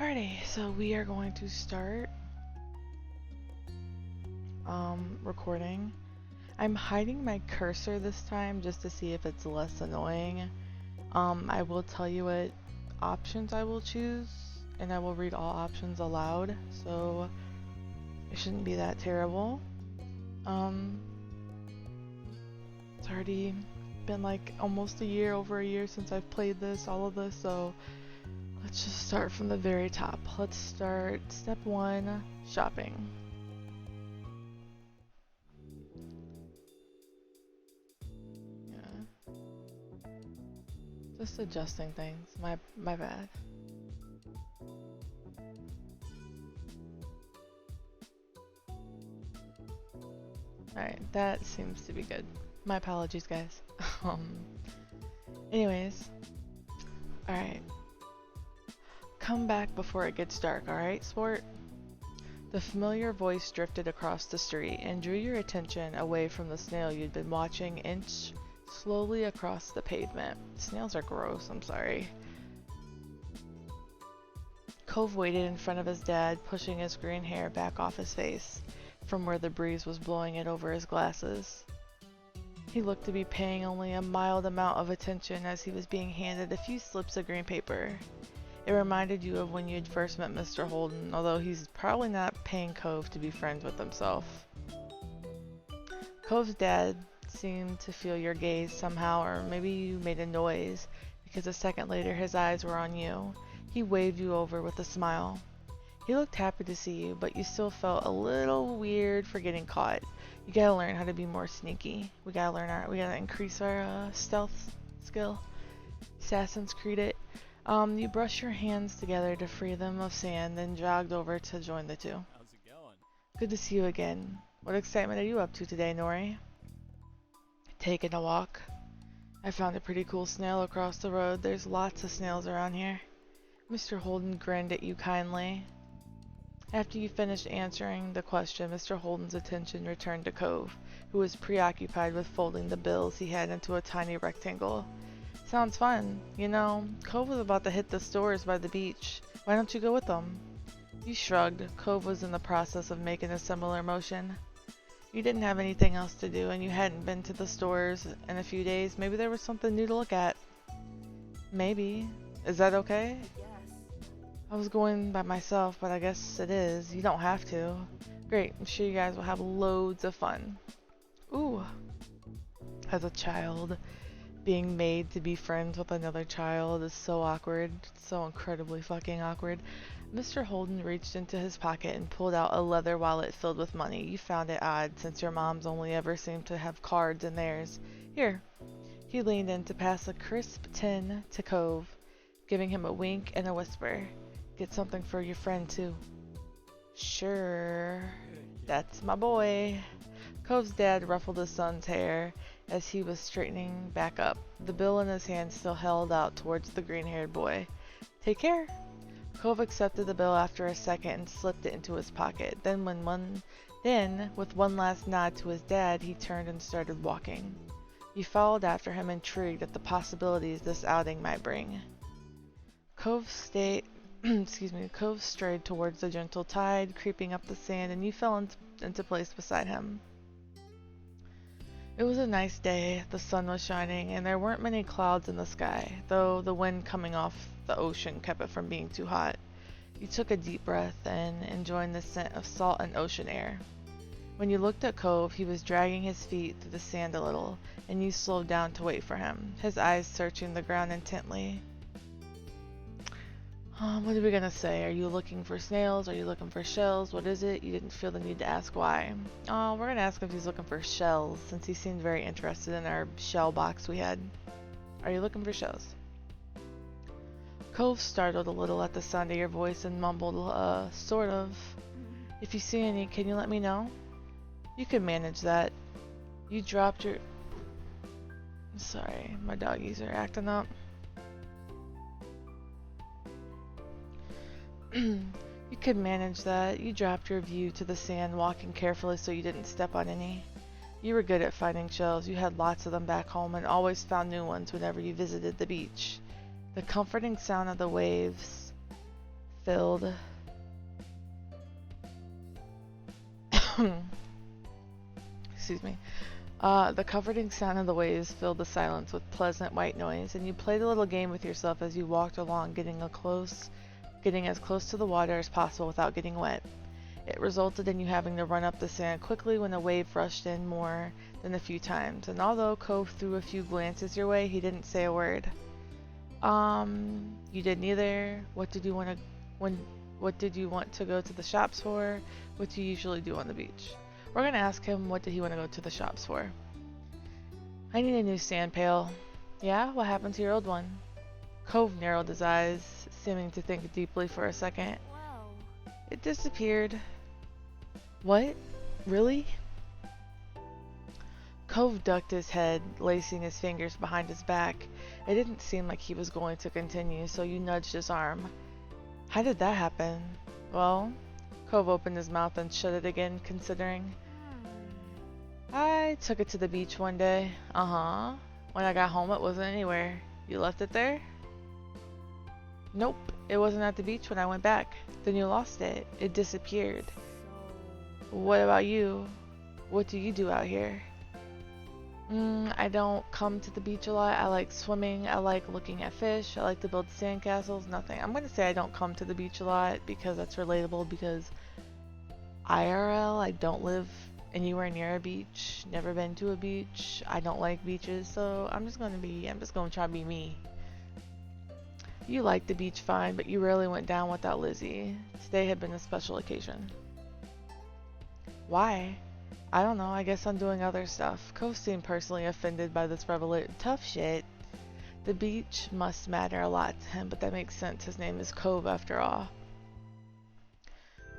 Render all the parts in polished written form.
Alrighty, so we are going to start recording. I'm hiding my cursor this time just to see if it's less annoying. I will tell you what options I will choose, and I will read all options aloud, so it shouldn't be that terrible. It's already been like almost over a year since I've played all of this, so let's just start from the very top. Let's start step 1, shopping. Yeah. Just adjusting things. My bad. Alright, that seems to be good. My apologies, guys. Anyways. Alright. Come back before it gets dark, alright, sport? The familiar voice drifted across the street and drew your attention away from the snail you'd been watching inch slowly across the pavement. Snails are gross, I'm sorry. Cove waited in front of his dad, pushing his green hair back off his face, from where the breeze was blowing it over his glasses. He looked to be paying only a mild amount of attention as he was being handed a few slips of green paper. It reminded you of when you'd first met Mr. Holden, although he's probably not paying Cove to be friends with himself. Cove's dad seemed to feel your gaze somehow, or maybe you made a noise, because a second later his eyes were on you. He waved you over with a smile. He looked happy to see you, but you still felt a little weird for getting caught. You gotta learn how to be more sneaky. We gotta increase our stealth skill. Assassin's Creed it. You brushed your hands together to free them of sand, then jogged over to join the two. How's it going? Good to see you again. What excitement are you up to today, Nori? Taking a walk. I found a pretty cool snail across the road. There's lots of snails around here. Mr. Holden grinned at you kindly. After you finished answering the question, Mr. Holden's attention returned to Cove, who was preoccupied with folding the bills he had into a tiny rectangle. Sounds fun. You know, Cove was about to hit the stores by the beach. Why don't you go with them? You shrugged. Cove was in the process of making a similar motion. You didn't have anything else to do, and you hadn't been to the stores in a few days. Maybe there was something new to look at. Maybe. Is that okay? I was going by myself, but I guess it is. You don't have to. Great. I'm sure you guys will have loads of fun. Ooh. As a child, being made to be friends with another child is so awkward. So incredibly fucking awkward. Mr. Holden reached into his pocket and pulled out a leather wallet filled with money. You found it odd, since your mom's only ever seemed to have cards in theirs. Here. He leaned in to pass a crisp tin to Cove, giving him a wink and a whisper. Get something for your friend, too. Sure. That's my boy. Cove's dad ruffled his son's hair as he was straightening back up. The bill in his hand still held out towards the green-haired boy. Take care. Cove accepted the bill after a second and slipped it into his pocket. Then, with one last nod to his dad, he turned and started walking. You followed after him, intrigued at the possibilities this outing might bring. Cove strayed towards the gentle tide, creeping up the sand, and you fell into place beside him. It was a nice day. The sun was shining, and there weren't many clouds in the sky, though the wind coming off the ocean kept it from being too hot. You took a deep breath and enjoying the scent of salt and ocean air. When you looked at Cove, he was dragging his feet through the sand a little, and you slowed down to wait for him, his eyes searching the ground intently. What are we gonna say? Are you looking for snails? Are you looking for shells? What is it? You didn't feel the need to ask why. We're gonna ask him if he's looking for shells, since he seemed very interested in our shell box we had. Are you looking for shells? Cove startled a little at the sound of your voice and mumbled, sort of. If you see any, can you let me know? You can manage that. You dropped your... Sorry, my doggies are acting up. You could manage that. You dropped your view to the sand, walking carefully so you didn't step on any. You were good at finding shells. You had lots of them back home and always found new ones whenever you visited the beach. The comforting sound of the waves filled excuse me. The comforting sound of the waves filled the silence with pleasant white noise, and you played a little game with yourself as you walked along, getting as close to the water as possible without getting wet. It resulted in you having to run up the sand quickly when a wave rushed in more than a few times, and although Cove threw a few glances your way, he didn't say a word. You did neither. What did you want to go to the shops for? What do you usually do on the beach? We're gonna ask him what did he want to go to the shops for. I need a new sand pail. Yeah? What happened to your old one? Cove narrowed his eyes, seeming to think deeply for a second. Whoa. It disappeared. What? Really? Cove ducked his head, lacing his fingers behind his back. It didn't seem like he was going to continue, so you nudged his arm. How did that happen? Well, Cove opened his mouth and shut it again, considering. I took it to the beach one day. Uh-huh. When I got home, it wasn't anywhere. You left it there? Nope. It wasn't at the beach when I went back. Then you lost it. It disappeared. What about you? What do you do out here? I don't come to the beach a lot. I like swimming. I like looking at fish. I like to build sandcastles. Nothing. I'm going to say I don't come to the beach a lot because that's relatable, because IRL, I don't live anywhere near a beach. Never been to a beach. I don't like beaches, so I'm just going to try to be me. You liked the beach fine, but you rarely went down without Lizzie. Today had been a special occasion. Why? I don't know, I guess I'm doing other stuff. Cove seemed personally offended by this revelation. Tough shit. The beach must matter a lot to him, but that makes sense. His name is Cove after all.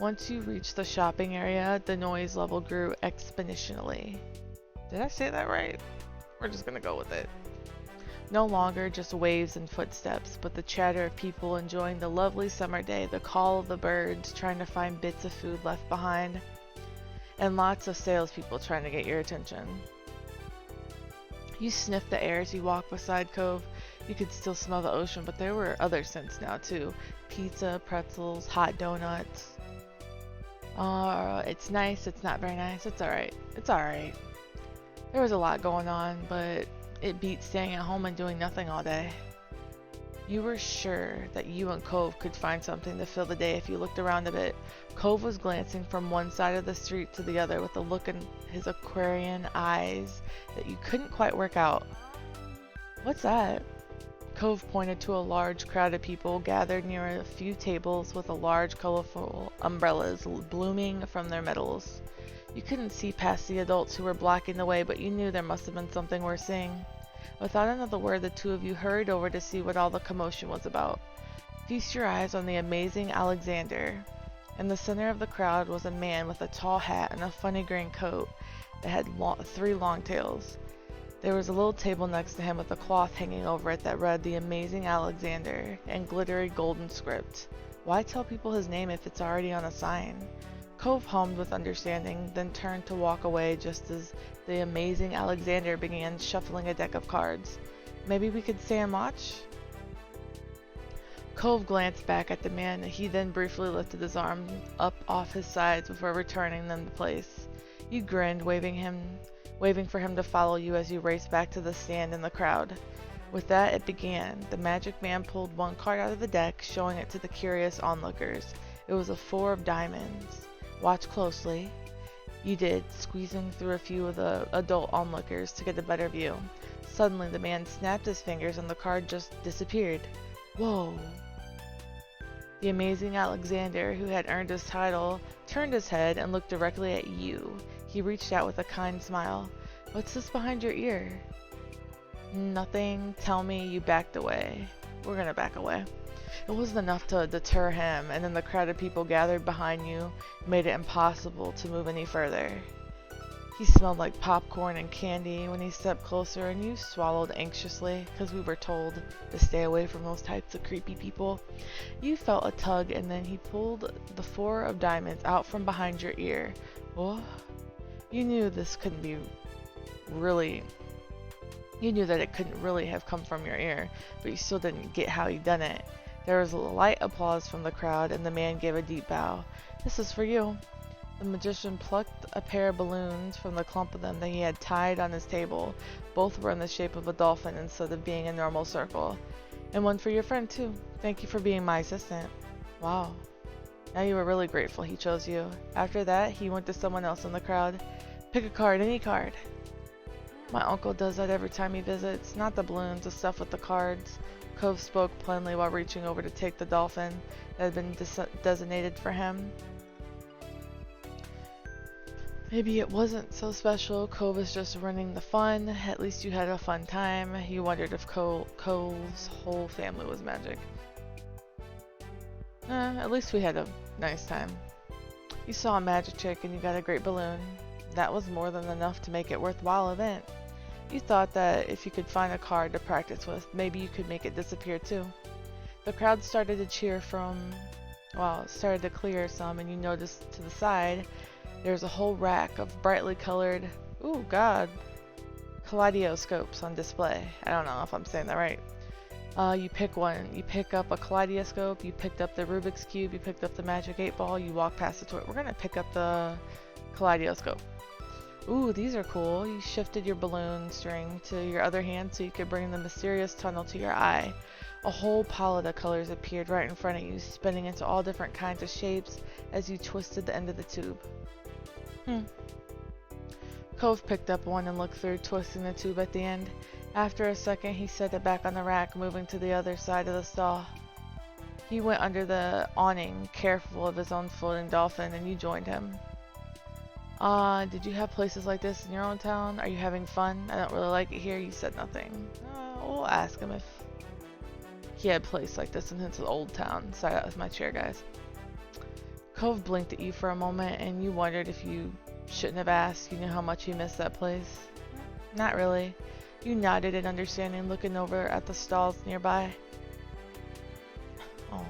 Once you reached the shopping area, the noise level grew exponentially. Did I say that right? We're just gonna go with it. No longer just waves and footsteps, but the chatter of people enjoying the lovely summer day, the call of the birds trying to find bits of food left behind, and lots of salespeople trying to get your attention. You sniffed the air as you walked beside Cove. You could still smell the ocean, but there were other scents now too. Pizza, pretzels, hot donuts. It's nice, it's not very nice, it's alright. It's alright. There was a lot going on, but it beat staying at home and doing nothing all day. You were sure that you and Cove could find something to fill the day if you looked around a bit. Cove was glancing from one side of the street to the other with a look in his aquarian eyes that you couldn't quite work out. What's that? Cove pointed to a large crowd of people gathered near a few tables with large colorful umbrellas blooming from their metals. You couldn't see past the adults who were blocking the way, but you knew there must have been something worth seeing. Without another word, the two of you hurried over to see what all the commotion was about. Feast your eyes on the amazing Alexander. In the center of the crowd was a man with a tall hat and a funny green coat that had three long tails. There was a little table next to him with a cloth hanging over it that read "The Amazing Alexander" in glittery golden script. Why tell people his name if it's already on a sign? Cove hummed with understanding, then turned to walk away just as the amazing Alexander began shuffling a deck of cards. Maybe we could stay and watch? Cove glanced back at the man. He then briefly lifted his arms up off his sides before returning them to place. You grinned, waving for him to follow you as you raced back to the stand in the crowd. With that, it began. The magic man pulled one card out of the deck, showing it to the curious onlookers. It was a 4 of diamonds. Watch closely. You did, squeezing through a few of the adult onlookers to get a better view. Suddenly, the man snapped his fingers and the card just disappeared. Whoa. The amazing Alexander, who had earned his title, turned his head and looked directly at you. He reached out with a kind smile. What's this behind your ear? Nothing. Tell me. You backed away. We're gonna back away. It wasn't enough to deter him, and then the crowd of people gathered behind you made it impossible to move any further. He smelled like popcorn and candy when he stepped closer, and you swallowed anxiously, because we were told to stay away from those types of creepy people. You felt a tug, and then he pulled the 4 of diamonds out from behind your ear. Oh, you knew this couldn't be really... You knew that it couldn't really have come from your ear, but you still didn't get how he'd done it. There was light applause from the crowd, and the man gave a deep bow. "This is for you." The magician plucked a pair of balloons from the clump of them that he had tied on his table. Both were in the shape of a dolphin instead of being a normal circle. "And one for your friend, too. Thank you for being my assistant." Wow. Now you were really grateful he chose you. After that, he went to someone else in the crowd. "Pick a card, any card." "My uncle does that every time he visits. Not the balloons, the stuff with the cards." Cove spoke plainly while reaching over to take the dolphin that had been designated for him. Maybe it wasn't so special. Cove was just running the fun. At least you had a fun time. He wondered if Cove's whole family was magic. At least we had a nice time. You saw a magic trick and you got a great balloon. That was more than enough to make it a worthwhile event. You thought that if you could find a card to practice with, maybe you could make it disappear too. The crowd started to cheer it started to clear some, and you noticed to the side there's a whole rack of brightly colored, ooh god, kaleidoscopes on display. I don't know if I'm saying that right. You pick one. You pick up a kaleidoscope, you picked up the Rubik's Cube, you picked up the Magic 8 Ball, you walk past the toy. We're gonna pick up the kaleidoscope. Ooh, these are cool. You shifted your balloon string to your other hand so you could bring the mysterious tunnel to your eye. A whole palette of colors appeared right in front of you, spinning into all different kinds of shapes as you twisted the end of the tube. Cove picked up one and looked through, twisting the tube at the end. After a second, he set it back on the rack, moving to the other side of the stall. He went under the awning, careful of his own floating dolphin, and you joined him. Did you have places like this in your own town? Are you having fun? I don't really like it here." You said nothing. We'll ask him if he had a place like this in his old town. Sorry, that was my chair, guys. Cove blinked at you for a moment, and you wondered if you shouldn't have asked. You knew how much you missed that place. Not really. You nodded in understanding, looking over at the stalls nearby. Aww.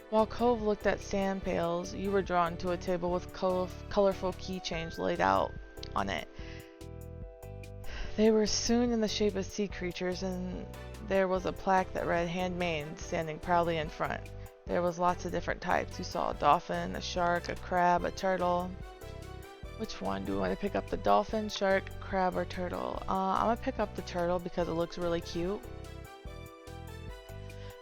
While Cove looked at sand pails, you were drawn to a table with colorful keychains laid out on it. They were sewn in the shape of sea creatures, and there was a plaque that read "Handmade" standing proudly in front. There was lots of different types. You saw a dolphin, a shark, a crab, a turtle. Which one? Do we want to pick up the dolphin, shark, crab, or turtle? I'm gonna pick up the turtle because it looks really cute.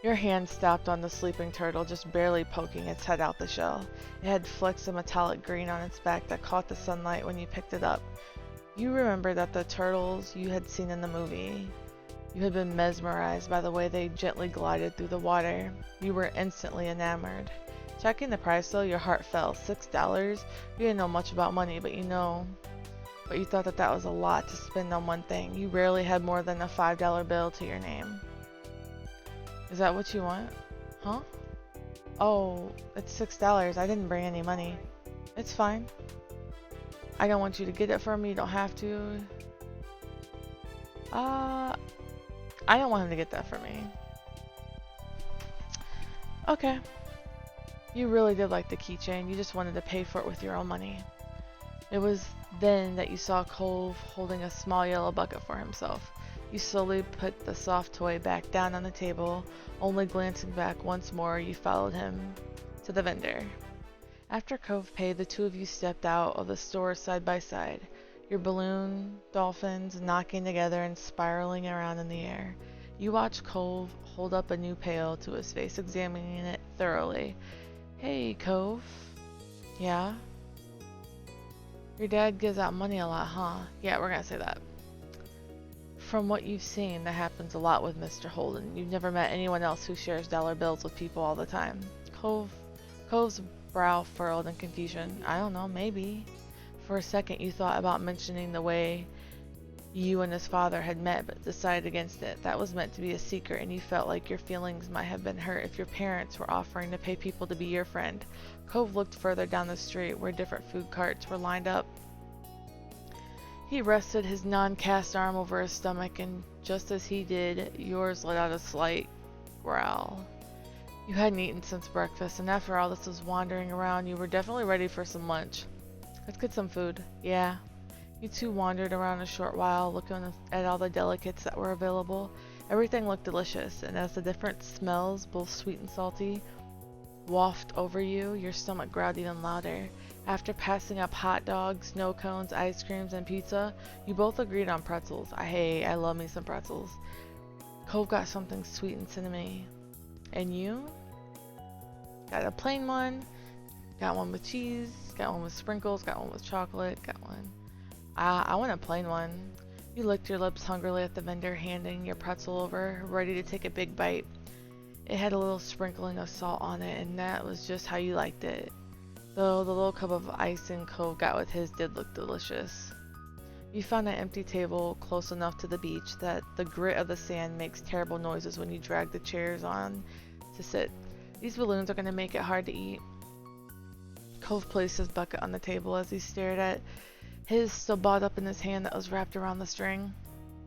Your hand stopped on the sleeping turtle, just barely poking its head out the shell. It had flecks of metallic green on its back that caught the sunlight when you picked it up. You remember that the turtles you had seen in the movie. You had been mesmerized by the way they gently glided through the water. You were instantly enamored. Checking the price though, your heart fell. $6? You didn't know much about money, but you thought that was a lot to spend on one thing. You rarely had more than a $5 bill to your name. Is that what you want? Huh? Oh, it's $6. I didn't bring any money. It's fine. I don't want you to get it for me. You don't have to. I don't want him to get that for me. Okay. You really did like the keychain. You just wanted to pay for it with your own money. It was then that you saw Cove holding a small yellow bucket for himself. You slowly put the soft toy back down on the table. Only glancing back once more, you followed him to the vendor. After Cove paid, the two of you stepped out of the store side by side, your balloon dolphins knocking together and spiraling around in the air. You watched Cove hold up a new pail to his face, examining it thoroughly. "Hey, Cove." "Yeah?" "Your dad gives out money a lot, huh?" "Yeah, we're gonna say that." "From what you've seen, that happens a lot with Mr. Holden. You've never met anyone else who shares dollar bills with people all the time." Cove's brow furrowed in confusion. "I don't know, maybe." For a second you thought about mentioning the way you and his father had met, but decided against it. That was meant to be a secret, and you felt like your feelings might have been hurt if your parents were offering to pay people to be your friend. Cove looked further down the street where different food carts were lined up. He rested his non-cast arm over his stomach, and just as he did, yours let out a slight growl. You hadn't eaten since breakfast, and after all this was wandering around, you were definitely ready for some lunch. "Let's get some food." "Yeah." You two wandered around a short while, looking at all the delicates that were available. Everything looked delicious, and as the different smells, both sweet and salty, waft over you, your stomach growled even louder. After passing up hot dogs, snow cones, ice creams, and pizza, you both agreed on pretzels. I love me some pretzels. Cove got something sweet and cinnamony. And you? Got a plain one, got one with cheese, got one with sprinkles, got one with chocolate, got one. I want a plain one. You licked your lips hungrily at the vendor, handing your pretzel over, ready to take a big bite. It had a little sprinkling of salt on it, and that was just how you liked it. Though the little cup of icing Cove got with his did look delicious. You found an empty table close enough to the beach that the grit of the sand makes terrible noises when you drag the chairs on to sit. These balloons are going to make it hard to eat. Cove placed his bucket on the table as he stared at his still balled up in his hand that was wrapped around the string.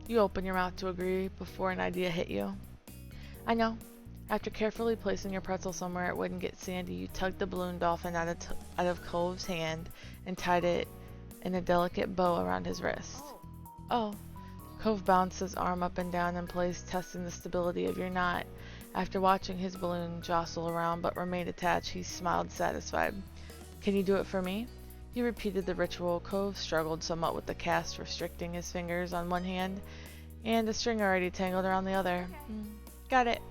You opened your mouth to agree before an idea hit you. I know. After carefully placing your pretzel somewhere it wouldn't get sandy, you tugged the balloon dolphin out of Cove's hand and tied it in a delicate bow around his wrist. Oh. Cove bounced his arm up and down in place, testing the stability of your knot. After watching his balloon jostle around but remain attached, he smiled satisfied. Can you do it for me? He repeated the ritual. Cove struggled somewhat with the cast, restricting his fingers on one hand and the string already tangled around the other. Got it.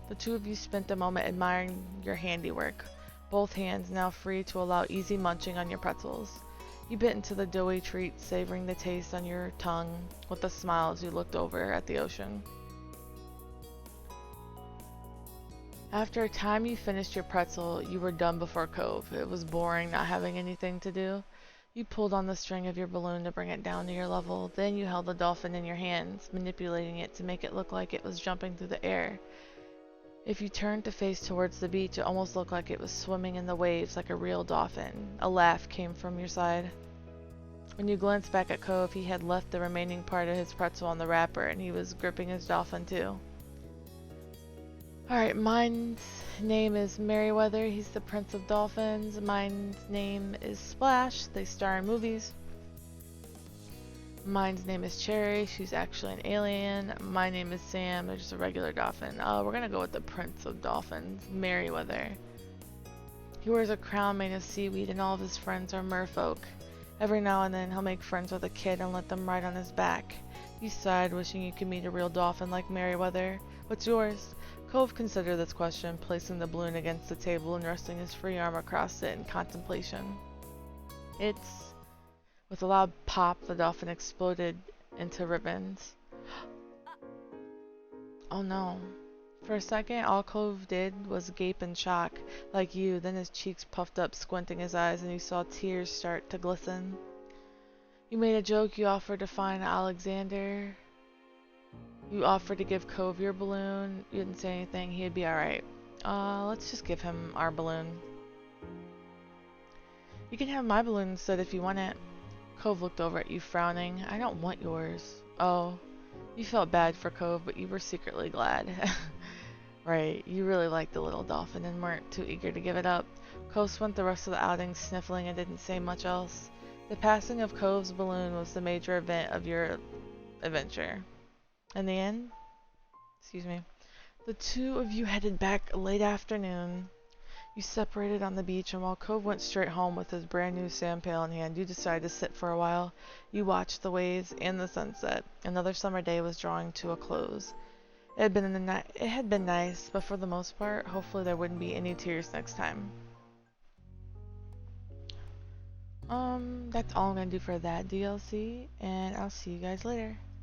The two of you spent a moment admiring your handiwork, both hands now free to allow easy munching on your pretzels. You bit into the doughy treat, savoring the taste on your tongue with a smile as you looked over at the ocean. After a time you finished your pretzel, you were done before Cove. It was boring not having anything to do. You pulled on the string of your balloon to bring it down to your level. Then you held the dolphin in your hands, manipulating it to make it look like it was jumping through the air. If you turned to face towards the beach, it almost looked like it was swimming in the waves like a real dolphin. A laugh came from your side. When you glanced back at Cove, he had left the remaining part of his pretzel on the wrapper, and he was gripping his dolphin too. Alright, mine's name is Merryweather. He's the Prince of Dolphins. Mine's name is Splash. They star in movies. Mine's name is Cherry. She's actually an alien. My name is Sam. They're just a regular dolphin. We're gonna go with the Prince of Dolphins, Merryweather. He wears a crown made of seaweed, and all of his friends are merfolk. Every now and then, he'll make friends with a kid and let them ride on his back. You sighed, wishing you could meet a real dolphin like Merryweather. What's yours? Cove considered this question, placing the balloon against the table and resting his free arm across it in contemplation. With a loud pop, the dolphin exploded into ribbons. Oh no. For a second, all Cove did was gape in shock, like you. Then his cheeks puffed up, squinting his eyes, and you saw tears start to glisten. You made a joke. You offered to find Alexander. You offered to give Cove your balloon. You didn't say anything. He'd be alright. Let's just give him our balloon. You can have my balloon instead if you want it. Cove looked over at you, frowning. I don't want yours. Oh. You felt bad for Cove, but you were secretly glad. Right, you really liked the little dolphin and weren't too eager to give it up. Cove spent the rest of the outing sniffling and didn't say much else. The passing of Cove's balloon was the major event of your adventure. In the end, the two of you headed back late afternoon. You separated on the beach, and while Cove went straight home with his brand new sand pail in hand, you decided to sit for a while. You watched the waves and the sunset. Another summer day was drawing to a close. It had been nice, but for the most part, hopefully there wouldn't be any tears next time. That's all I'm gonna do for that DLC, and I'll see you guys later.